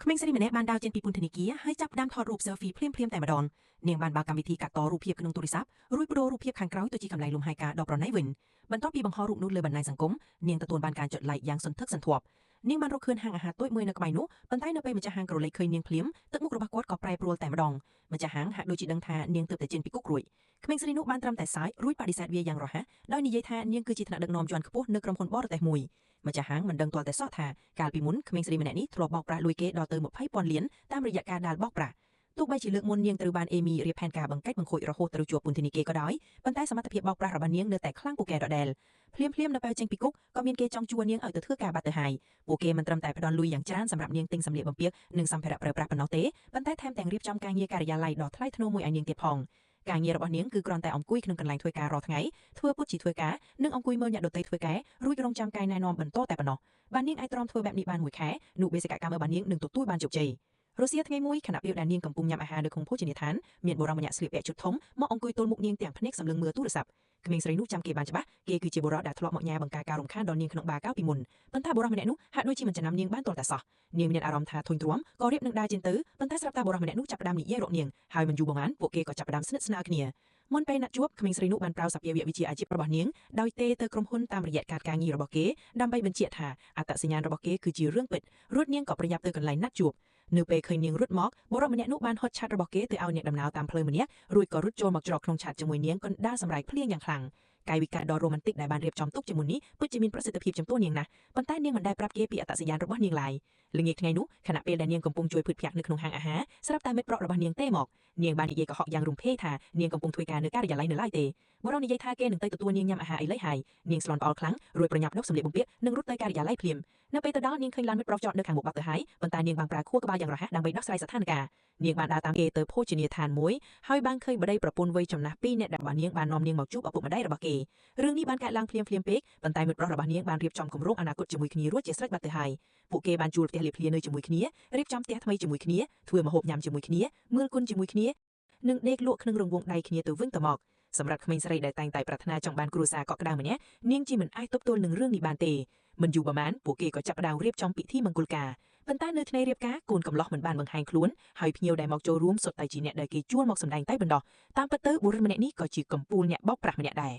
ក្មេងស្រីម្នាក់បានដើរចេញពីពន្ធនាគារហើយចាប់ផ្ដើមថតរូប selfie ភ្លាមៗតែម្ដងនាងបានបើកកម្មវិធីកាត់តរូបភាពក្នុងទូរស័ព្ទរួចបដូររូបភាពខាងក្រោយទៅជាកន្លែងលំហែការដ៏ប្រណីវិញបន្ទាប់ពីបង្ហោះរូបនោះលើបណ្ដាញសង្គមនាងទទួលបានការចុច like យ៉ាងសន្ធឹកសន្ធាប់នាងបានរកឃើញហាងអាហារតូចមួយនៅក្បែរនោះប៉ុន្តែនៅពេលម្ចាស់ហាងក្រឡេកឃើញនាងភ្លាមទឹកមុខរបស់គាត់ក៏ប្រែប្រួលតែម្ដងម្ចាស់ហាងហាក់ដូចជាដឹងថានាងទើបតែចេញពីគុករួចក្មេងស្រីនោះបានត្រឹមតែសើចរួចបដិសេធវាយ៉ាងរហ័សដោយនិយាយថានាងគឺជាថ្នាក់ដឹកនាំជាន់ខ្ពស់នៅក្រុមហ៊ុនបរទេសមួយម្ចាស់ហាងមិនដឹងទាល់តែសោះថាកាលពីមុនក្មេងស្រីម្នាក់នេះធ្លាប់បោកប្រាស់លុយគេដល់ទៅ20,000 លានតាមរយៈការដាល់បោកប្រាស់ទោះបីជាលើកមុននាងត្រូវបានអេមីរៀបផែនការបង្កាច់បង្ខូចរហូតត្រូវជាប់ពន្ធនាគារក៏ដោយប៉ុន្តែសមត្ថភាពបោកប្រាស់របស់នាងនៅតែខ្លាំងពូកែដដែលភ្លាមនៅពេលចេញពីគុកក៏មានគេចង់ជួនាងឲ្យទៅធ្វើការបាត់ទៅហើយពួកគេមិនត្រឹមតែផ្ដល់លុយយ៉ាងច្រើនសម្រាប់នាងទិញសម្លៀកបំពាក់និងសម្ភារៈប្រើប្រាស់ប៉ុណ្ណោះទេប៉ុន្តែថែមទាំងរៀបចំការងារការិយាល័យដ៏ថ្លៃថ្នូរមួយឲ្យនាងទៀតផងការងាររបស់នាងគឺគ្រាន់តែអង្គុយក្នុងកន្លែងធ្វើការរាល់ថ្ងៃធ្វើពុតជាធ្វើការនិងអង្គុយមើលអ្នកដទៃធ្វើការរួចរងចាំកាយណែនាំបន្តតែប៉ុណ្ណោះបាននាងអាចទ្រាំធ្វើបែបនេះបានមួយខែនោះបេសកកម្មរបស់នាងនឹងទទួលបានជោគជ័យរុស្ស៊ីថ្ងៃមួយខណៈពេលដែលនាងកំពុងញ៉ាំអាហារនៅក្នុងភោជនីយដ្ឋានមានបុរសម្នាក់ស្លៀកពាក់ជូតធំមកអង្គុយទល់មុខនាងទាំងភ្នែកសម្លឹងមើលទូរស័ព្ទក្មេងស្រីនោះចាំគេបានច្បាស់គេគឺជាបុរសដែលធ្លាប់មកញ៉ាបង្ការការរំខានដល់នាងក្នុងបារកាលពីមុនប៉ុន្តែបុរសម្នាក់នោះហាក់ដូចជាមិនចំណាំនាងបានទាល់តែសោះនាងមានអារម្មណ៍ថាធុញទ្រាំក៏រៀបនឹងដើរចេញទៅប៉ុន្តែស្រាប់តែបុរសម្នាក់នោះចាប់ផ្ដើមនិយាយរកនាងហើយមិនយូរប៉ុន្មានពួកគេក៏ចាប់ផ្ដើមស្និទ្ធស្នាលគ្នាមុនពេលណាត់ជួបក្មេងស្រីនោះបានប្រើសភាវៈវិទ្យាអាជីពរបស់នាងដោយទេទៅក្រុមហ៊ុនតាមរយៈការងាររបស់គេដើម្បីបញ្ជាក់ថាអត្តសញ្ញាណរបស់គេគឺជារឿងពិតរួចនាងក៏ប្រញាប់ទៅកន្លែងណាត់ជួបនៅពេលឃើញនាងរត់មកបុរសម្នាក់នោះបានហត់ឆាត់របស់គេទៅឲ្យអ្នកដំណើរតាមផ្លូវម្នាក់រួចក៏រត់ចូលមកច្រកក្នុងឆាតជាមួយនាងកណ្ដាលសម្រែកភ្លៀងយ៉ាងខ្លាំងកាយវិការដ៏រ៉ូម៉ាន់ទិកដែលបានរៀបចំទុកជាមួយនេះពិតជាមានប្រសិទ្ធភាពចំពោះនាងណាស់ប៉ុន្តែនាងមិនដែលប្រាប់គេពីអត្តសញ្ញាណរបស់នាងឡើយល្ងាចថ្ងៃនោះខណៈពេលដែលនាងកំពុងជួយភឿតភ័ក្ត្រនៅក្នុងហាងអាហារស្រាប់តែមិត្តប្រុសរបស់នាងទេមកនាងបាននិយាយកុហកយ៉ាងរំភើបថានាងកំពុងធ្វើការនៅការិយាល័យនៅឡើយទេបុរសនិយាយថាគេនឹងទៅទទួលនាងញ៉ាំអាហារឥឡូវហើយនាងស្លន់ផ្អល់ខ្លាំងរួចប្រញាប់ដុសសម្លៀកបំពាក់និងរត់ទៅការិយាល័យភ្លាមនៅពេលទៅដល់នាងឃើញឡានមិត្តប្រុសចតនៅខាងមុខបាត់ទៅហើយប៉ុន្តែនាងបានប្រើខួរក្បាលយ៉ាងរហ័សដើម្បីដោះស្រាយស្ថានភាពនាងបានដើរតាមគេទៅភោជនីយដ្ឋានមួយហើយបានឃើញប្តីប្រពន្ធវ័យចំណាស់2នាក់ដែលរបស់នាងបាននាំនាងមកជួបឪពុកម្ដាយរបស់គេរឿងនេះបានកើតឡើងភ្លាមពេកប៉ុន្តែមិត្តប្រុសរបស់នាងបានរៀបចំគម្រោងអនាគតជាមួយគ្នារួចជាស្រេចបាត់ទៅហើយពួកគេបានជួលផ្ទះលាភលានៅជាមួយគ្នារៀបចំផ្ទះថ្មីជាមួយគ្នាធ្វើម្ហូបញ៉ាំជាមួយគ្នាមើលគុណជាមួយគ្នានិងដេកលក់ក្នុងរង្វង់ដៃគ្នាទៅវិញទៅមកសម្រាប់ក្មេងស្រីដែលតែងតែប្រាថ្នាចង់បានគ្រួសារកក់ក្ដៅម្នាក់នាងជាមិនអាចទប់ទល់នឹងរឿងនេះបានទេមិនយូរប៉ុន្មានពួកគេក៏ចាប់ផ្ដើមរៀបចំពិធីមង្គលការប៉ុន្តែនៅថ្ងៃរៀបការកូនកំឡោះមិនបានបង្ហាញខ្លួនហើយភ្ញៀវដែលមកចូលរួមសុទ្ធតែជាអ្នកដែលគេជួលមកសម្ដែងតែបណ្ដោះតាមពិតទៅបុរសម្នាក់នេះក៏ជាកំពូលអ្នកបោកប្រាស់ម្នាក់ដែរ